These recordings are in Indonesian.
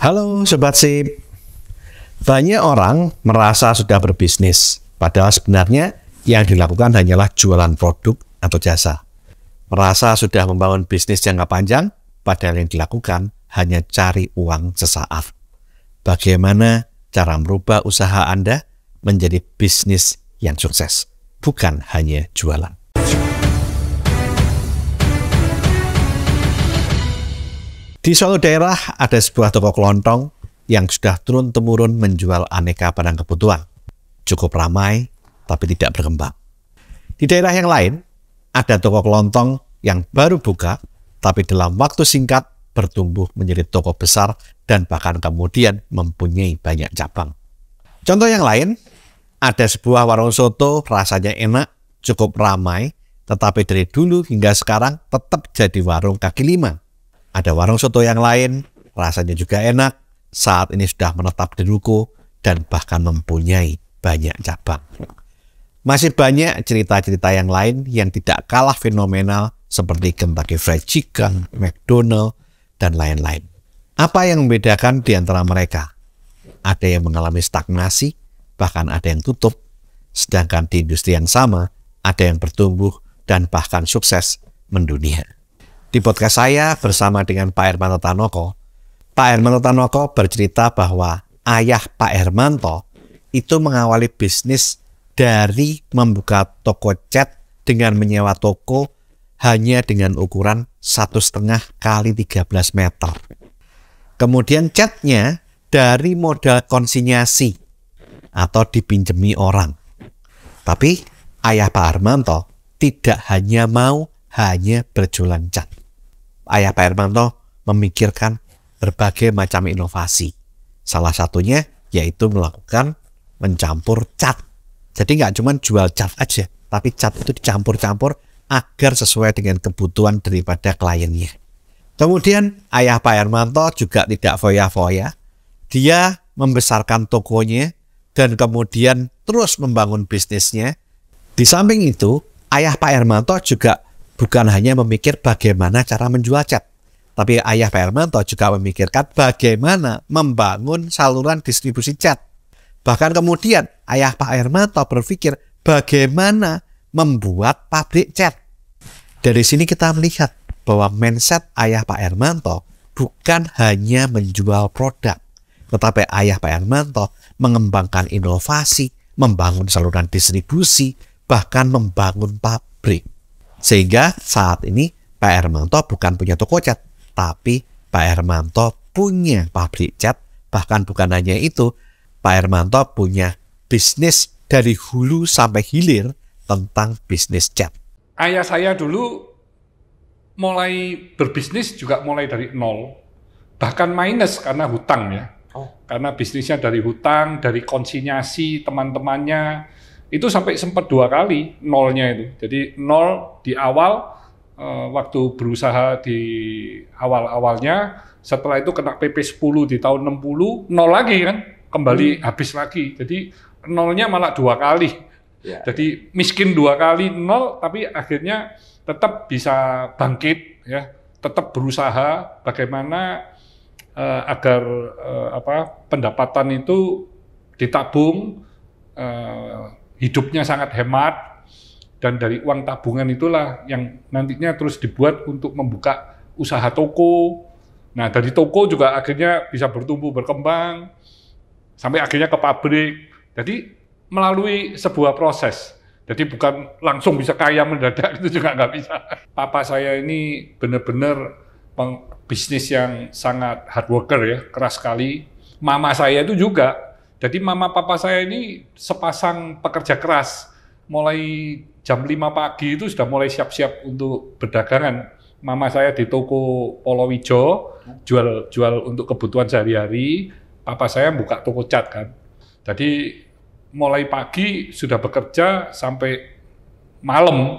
Halo Sobat Sip. Banyak orang merasa sudah berbisnis, padahal sebenarnya yang dilakukan hanyalah jualan produk atau jasa. Merasa sudah membangun bisnis jangka panjang, padahal yang dilakukan hanya cari uang sesaat. Bagaimana cara merubah usaha Anda menjadi bisnis yang sukses, bukan hanya jualan? Di suatu daerah ada sebuah toko kelontong yang sudah turun-temurun menjual aneka barang kebutuhan. Cukup ramai, tapi tidak berkembang. Di daerah yang lain, ada toko kelontong yang baru buka, tapi dalam waktu singkat bertumbuh menjadi toko besar dan bahkan kemudian mempunyai banyak cabang. Contoh yang lain, ada sebuah warung soto rasanya enak, cukup ramai, tetapi dari dulu hingga sekarang tetap jadi warung kaki lima. Ada warung soto yang lain, rasanya juga enak, saat ini sudah menetap di ruko dan bahkan mempunyai banyak cabang. Masih banyak cerita-cerita yang lain yang tidak kalah fenomenal seperti Kentucky Fried Chicken, McDonald, dan lain-lain. Apa yang membedakan di antara mereka? Ada yang mengalami stagnasi, bahkan ada yang tutup, sedangkan di industri yang sama, ada yang bertumbuh dan bahkan sukses mendunia. Di podcast saya bersama dengan Pak Hermanto Tanoko, Pak Hermanto Tanoko bercerita bahwa ayah Pak Hermanto itu mengawali bisnis dari membuka toko cat dengan menyewa toko hanya dengan ukuran 1,5 kali 13 meter. Kemudian catnya dari modal konsinyasi atau dipinjemi orang. Tapi ayah Pak Hermanto tidak hanya mau hanya berjualan cat. Ayah Pak Hermanto memikirkan berbagai macam inovasi. Salah satunya yaitu melakukan mencampur cat. Jadi nggak cuma jual cat aja, tapi cat itu dicampur-campur agar sesuai dengan kebutuhan daripada kliennya. Kemudian ayah Pak Hermanto juga tidak foya-foya. Dia membesarkan tokonya dan kemudian terus membangun bisnisnya. Di samping itu, ayah Pak Hermanto juga bukan hanya memikir bagaimana cara menjual cat, tapi ayah Pak Hermanto juga memikirkan bagaimana membangun saluran distribusi cat. Bahkan kemudian ayah Pak Hermanto berpikir bagaimana membuat pabrik cat. Dari sini kita melihat bahwa mindset ayah Pak Hermanto bukan hanya menjual produk, tetapi ayah Pak Hermanto mengembangkan inovasi, membangun saluran distribusi, bahkan membangun pabrik. Sehingga saat ini Pak Hermanto bukan punya toko cat, tapi Pak Hermanto punya pabrik cat. Bahkan bukan hanya itu, Pak Hermanto punya bisnis dari hulu sampai hilir tentang bisnis cat. Ayah saya dulu mulai berbisnis juga mulai dari nol, bahkan minus karena hutang ya. Karena bisnisnya dari hutang, dari konsinyasi teman-temannya, itu sampai sempat 2 kali nolnya itu. Jadi nol di awal, waktu berusaha di awal-awalnya, setelah itu kena PP 10 di tahun 60, nol lagi kan, kembali habis lagi. Jadi nolnya malah 2 kali. Yeah. Jadi miskin 2 kali nol, tapi akhirnya tetap bisa bangkit, ya, tetap berusaha bagaimana agar pendapatan itu ditabung, hidupnya sangat hemat, dan dari uang tabungan itulah yang nantinya terus dibuat untuk membuka usaha toko. Nah, dari toko juga akhirnya bisa bertumbuh, berkembang, sampai akhirnya ke pabrik. Jadi melalui sebuah proses. Jadi bukan langsung bisa kaya mendadak, itu juga nggak bisa. Papa saya ini benar-benar bisnis yang sangat hard worker ya, keras sekali. Mama saya itu juga. Jadi mama papa saya ini sepasang pekerja keras. Mulai jam 5 pagi itu sudah mulai siap-siap untuk berdagangan. Mama saya di toko Polowijo, jual untuk kebutuhan sehari-hari. Papa saya buka toko cat kan. Jadi mulai pagi sudah bekerja sampai malam.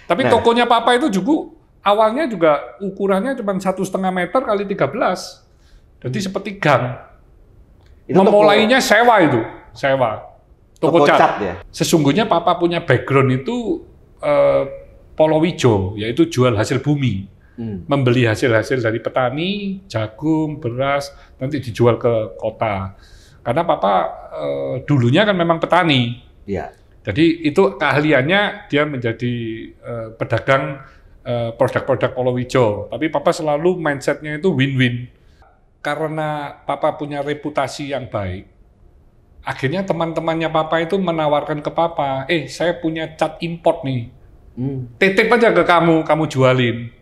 Tapi tokonya papa itu juga awalnya juga ukurannya cuma 1,5 meter kali 13. Jadi seperti gang. Memulainya sewa itu, toko cat ya? Sesungguhnya papa punya background itu Polowijo, yaitu jual hasil bumi. membeli hasil-hasil dari petani, jagung, beras, nanti dijual ke kota. Karena papa dulunya kan memang petani. Iya. Jadi itu keahliannya dia menjadi pedagang produk-produk Polowijo. Tapi papa selalu mindsetnya itu win-win. Karena papa punya reputasi yang baik, akhirnya teman-temannya papa itu menawarkan ke papa, saya punya cat import nih, titip aja ke kamu jualin.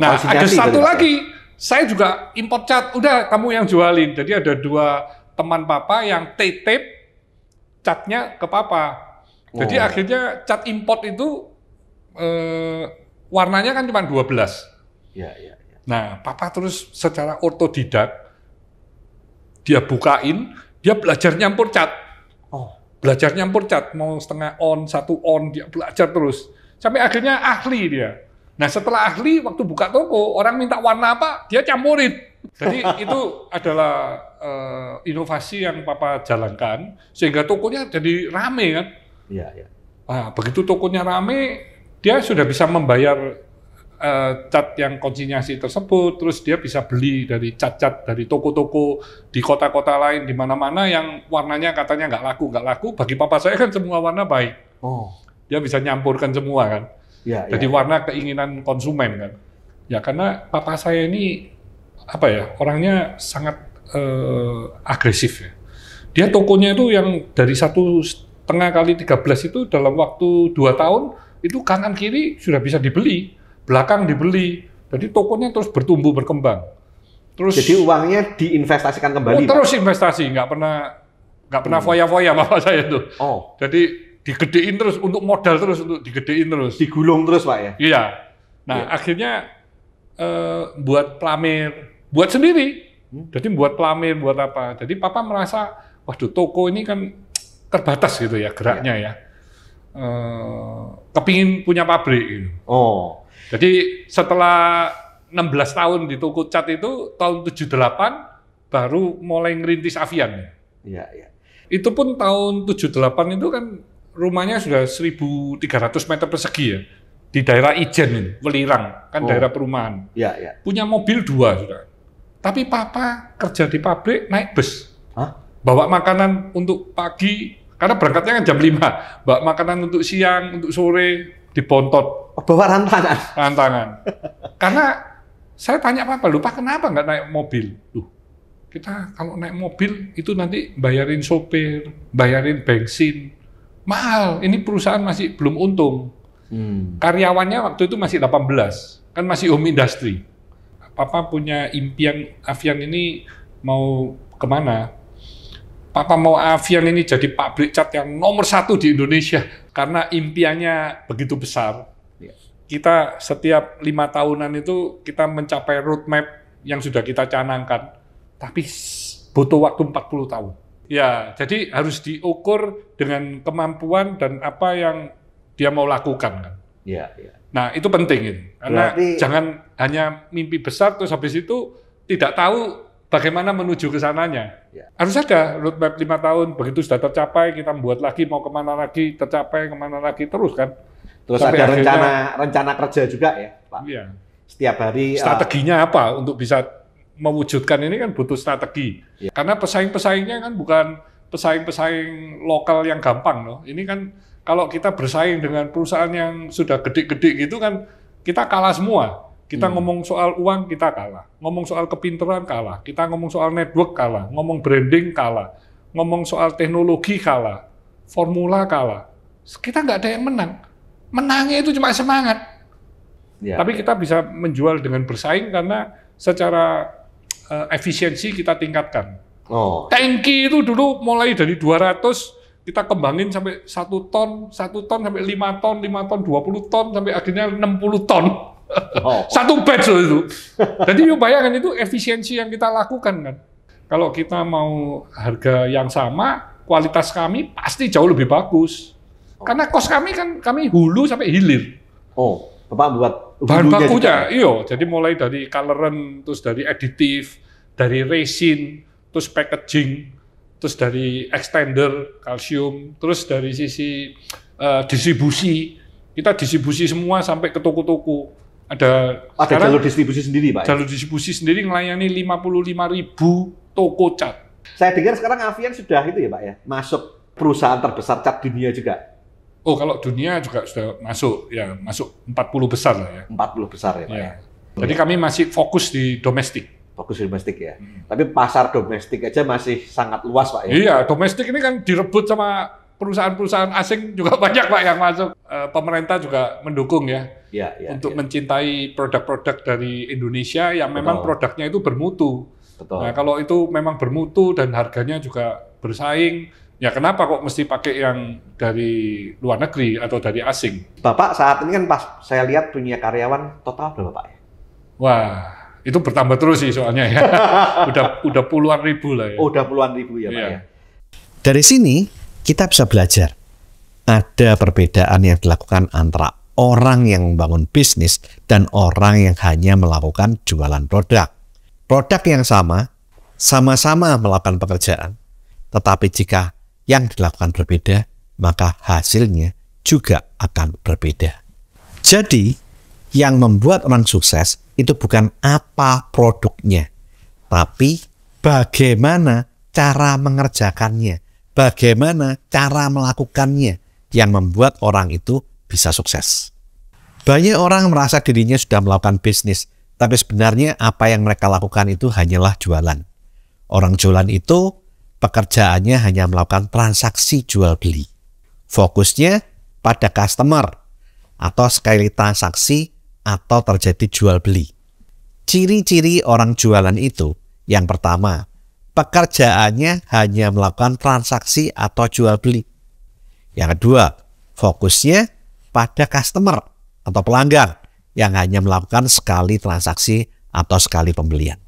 Nah, ada satu lagi, saya juga import cat, udah kamu yang jualin. Jadi ada 2 teman papa yang titip catnya ke papa. Jadi akhirnya cat import itu warnanya kan cuma 12. Iya. Nah, papa terus secara otodidak, dia bukain, dia belajar nyampur cat. Belajar nyampur cat, mau setengah on, 1 on, dia belajar terus. Sampai akhirnya ahli dia. Nah, setelah ahli, waktu buka toko, orang minta warna apa, dia campurin. Jadi itu adalah inovasi yang papa jalankan, sehingga tokonya jadi rame kan. Iya. Nah, begitu tokonya rame, dia sudah bisa membayar cat yang konsinyasi tersebut, terus dia bisa beli dari cat-cat dari toko-toko di kota-kota lain, di mana-mana yang warnanya katanya nggak laku. Bagi papa saya kan semua warna baik. Dia bisa nyampurkan semua kan. Jadi warna keinginan konsumen kan. Ya karena papa saya ini orangnya sangat agresif ya. Dia tokonya itu yang dari 1,5 kali 13 itu dalam waktu 2 tahun itu kanan kiri sudah bisa dibeli, belakang dibeli. Jadi tokonya terus bertumbuh berkembang. Jadi uangnya diinvestasikan kembali. Terus investasi, nggak pernah foya-foya bapak saya itu. Jadi digedein terus untuk modal terus untuk digedein terus. Digulung terus pak ya? Iya. Nah akhirnya buat plamir, buat sendiri. Jadi buat plamir, buat apa. Jadi papa merasa, waduh toko ini kan terbatas gitu ya geraknya ya. Kepingin punya pabrik gitu. Jadi setelah 16 tahun di toko cat itu, tahun 78 baru mulai ngerintis Avian. Iya. Itu pun tahun 78 itu kan rumahnya sudah 1.300 meter persegi ya, di daerah Ijen ini, Welirang, kan daerah perumahan. Iya. Punya mobil 2 sudah. Tapi papa kerja di pabrik naik bus, bawa makanan untuk pagi, karena berangkatnya kan jam 5, bawa makanan untuk siang, untuk sore, dibontot. Bawa rantangan. Karena saya tanya papa, lupa kenapa nggak naik mobil? Kita kalau naik mobil itu nanti bayarin sopir, bayarin bensin. Mahal, ini perusahaan masih belum untung. Karyawannya waktu itu masih 18, kan masih home industry. Papa punya impian Avian ini mau kemana? Papa mau Avian ini jadi pabrik cat yang nomor 1 di Indonesia. Karena impiannya begitu besar. Kita setiap 5 tahunan itu kita mencapai roadmap yang sudah kita canangkan. Tapi butuh waktu 40 tahun. Ya, jadi harus diukur dengan kemampuan dan apa yang dia mau lakukan kan. Iya. Nah, itu penting itu. Karena jangan hanya mimpi besar terus habis itu tidak tahu bagaimana menuju ke sananya. Harus ada roadmap 5 tahun, begitu sudah tercapai kita buat lagi, mau kemana lagi, tercapai kemana lagi terus kan. Terus sampai ada rencana kerja juga ya, Pak. Iya. Setiap hari strateginya apa untuk bisa mewujudkan ini kan butuh strategi. Karena pesaing-pesaingnya kan bukan pesaing-pesaing lokal yang gampang loh. Ini kan kalau kita bersaing dengan perusahaan yang sudah gede-gede gitu kan kita kalah semua. Kita ngomong soal uang kita kalah, ngomong soal kepintaran kalah, kita ngomong soal network kalah, ngomong branding kalah, ngomong soal teknologi kalah, formula kalah. Kita nggak ada yang menang. Menangnya itu cuma semangat. Tapi kita bisa menjual dengan bersaing karena secara efisiensi kita tingkatkan. Tangki itu dulu mulai dari 200 kita kembangin sampai 1 ton sampai 5 ton, 20 ton sampai akhirnya 60 ton. Satu batch loh itu. Jadi yuk bayangkan itu efisiensi yang kita lakukan kan. Kalau kita mau harga yang sama, kualitas kami pasti jauh lebih bagus. Karena kos kami kan kami hulu sampai hilir. Bapak buat bahan bakunya, iya. Jadi mulai dari coloran, terus dari aditif, dari resin, terus packaging, terus dari extender, kalsium, terus dari sisi distribusi. Kita distribusi semua sampai ke toko-toko. Ada jalur distribusi sendiri, Pak? Jalur distribusi sendiri melayani 55.000 toko cat. Saya dengar sekarang Avian sudah itu ya, Pak ya, masuk perusahaan terbesar cat dunia juga. Oh, kalau dunia juga sudah masuk, ya masuk 40 besar lah ya. 40 besar ya, Pak ya. Jadi kami masih fokus di domestik. Fokus di domestik ya. Tapi pasar domestik aja masih sangat luas, Pak ya. Iya, domestik ini kan direbut sama perusahaan-perusahaan asing juga banyak, Pak, yang masuk. Pemerintah juga mendukung ya, untuk mencintai produk-produk dari Indonesia yang memang produknya itu bermutu. Betul. Nah, kalau itu memang bermutu dan harganya juga bersaing, ya kenapa kok mesti pakai yang dari luar negeri atau dari asing? Bapak saat ini kan pas saya lihat punya karyawan total berapa, Pak ya? Wah, itu bertambah terus sih soalnya ya. udah puluhan ribu lah ya. Oh, udah puluhan ribu ya, Pak ya. Dari sini kita bisa belajar. Ada perbedaan yang dilakukan antara orang yang membangun bisnis dan orang yang hanya melakukan jualan produk. Produk yang sama-sama melakukan pekerjaan, tetapi jika yang dilakukan berbeda, maka hasilnya juga akan berbeda. Jadi, yang membuat orang sukses itu bukan apa produknya, tapi bagaimana cara mengerjakannya, bagaimana cara melakukannya yang membuat orang itu bisa sukses. Banyak orang merasa dirinya sudah melakukan bisnis, tapi sebenarnya apa yang mereka lakukan itu hanyalah jualan. Orang jualan itu pekerjaannya hanya melakukan transaksi jual beli. Fokusnya pada customer atau sekali transaksi atau terjadi jual beli. Ciri-ciri orang jualan itu, yang pertama, pekerjaannya hanya melakukan transaksi atau jual beli. Yang kedua, fokusnya pada customer atau pelanggan yang hanya melakukan sekali transaksi atau sekali pembelian.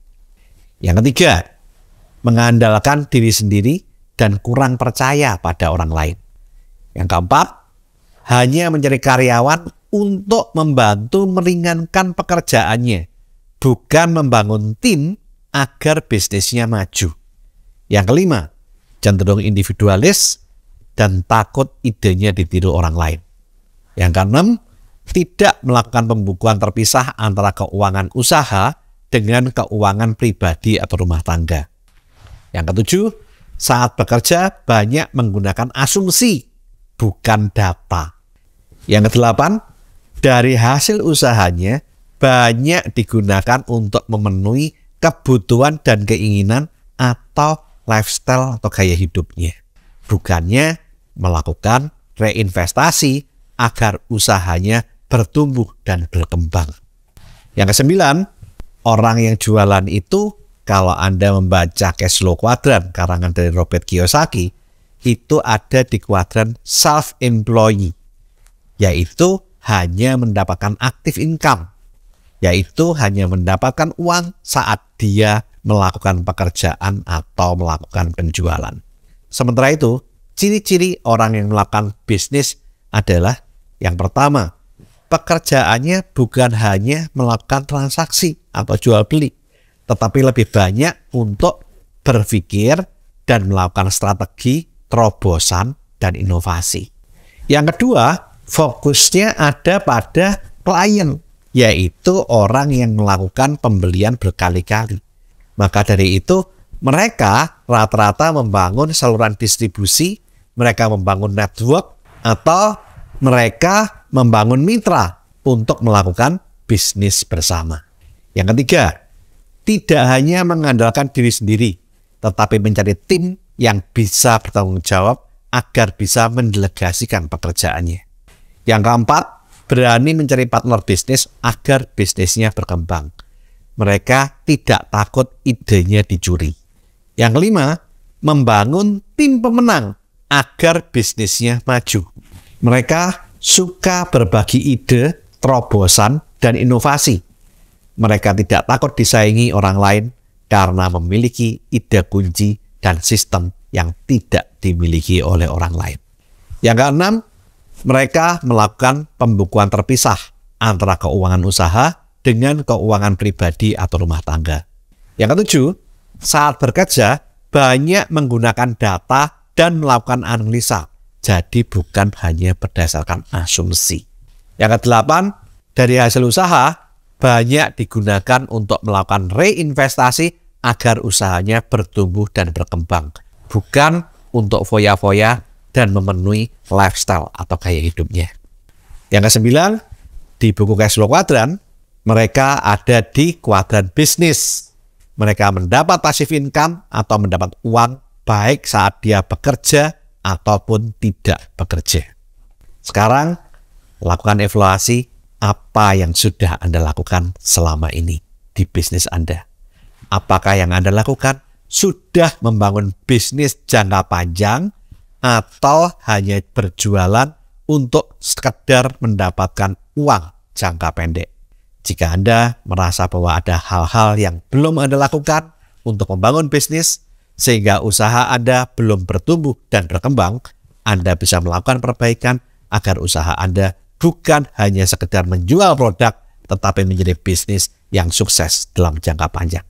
Yang ketiga, mengandalkan diri sendiri dan kurang percaya pada orang lain. Yang keempat, hanya mencari karyawan untuk membantu meringankan pekerjaannya, bukan membangun tim agar bisnisnya maju. Yang kelima, cenderung individualis dan takut idenya ditiru orang lain. Yang keenam, tidak melakukan pembukuan terpisah antara keuangan usaha dengan keuangan pribadi atau rumah tangga. Yang ketujuh, saat bekerja banyak menggunakan asumsi, bukan data. Yang kedelapan, dari hasil usahanya banyak digunakan untuk memenuhi kebutuhan dan keinginan atau lifestyle atau gaya hidupnya. Bukannya melakukan reinvestasi agar usahanya bertumbuh dan berkembang. Yang kesembilan, orang yang jualan itu, kalau Anda membaca Cash Flow Quadrant karangan dari Robert Kiyosaki, itu ada di kuadran self-employee, yaitu hanya mendapatkan active income, yaitu hanya mendapatkan uang saat dia melakukan pekerjaan atau melakukan penjualan. Sementara itu, ciri-ciri orang yang melakukan bisnis adalah yang pertama, pekerjaannya bukan hanya melakukan transaksi atau jual beli, tetapi lebih banyak untuk berpikir dan melakukan strategi, terobosan, dan inovasi. Yang kedua, fokusnya ada pada klien, yaitu orang yang melakukan pembelian berkali-kali. Maka dari itu, mereka rata-rata membangun saluran distribusi, mereka membangun network, atau mereka membangun mitra untuk melakukan bisnis bersama. Yang ketiga, tidak hanya mengandalkan diri sendiri, tetapi mencari tim yang bisa bertanggung jawab agar bisa mendelegasikan pekerjaannya. Yang keempat, berani mencari partner bisnis agar bisnisnya berkembang. Mereka tidak takut idenya dicuri. Yang kelima, membangun tim pemenang agar bisnisnya maju. Mereka suka berbagi ide, terobosan, dan inovasi. Mereka tidak takut disaingi orang lain karena memiliki ide kunci dan sistem yang tidak dimiliki oleh orang lain. Yang keenam, mereka melakukan pembukuan terpisah antara keuangan usaha dengan keuangan pribadi atau rumah tangga. Yang ketujuh, saat bekerja banyak menggunakan data dan melakukan analisa. Jadi bukan hanya berdasarkan asumsi. Yang kedelapan, dari hasil usaha banyak digunakan untuk melakukan reinvestasi agar usahanya bertumbuh dan berkembang, bukan untuk foya-foya dan memenuhi lifestyle atau gaya hidupnya. Yang kesembilan, di buku Cash Flow Quadrant, mereka ada di kuadran bisnis. Mereka mendapat passive income atau mendapat uang baik saat dia bekerja ataupun tidak bekerja. Sekarang, lakukan evaluasi apa yang sudah Anda lakukan selama ini di bisnis Anda. Apakah yang Anda lakukan sudah membangun bisnis jangka panjang atau hanya berjualan untuk sekedar mendapatkan uang jangka pendek? Jika Anda merasa bahwa ada hal-hal yang belum Anda lakukan untuk membangun bisnis, sehingga usaha Anda belum bertumbuh dan berkembang, Anda bisa melakukan perbaikan agar usaha Anda bukan hanya sekedar menjual produk, tetapi menjadi bisnis yang sukses dalam jangka panjang.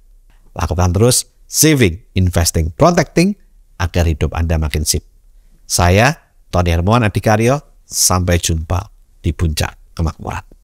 Lakukan terus saving, investing, protecting agar hidup Anda makin sip. Saya, Tony Hermawan Adikaryo, sampai jumpa di puncak kemakmuran.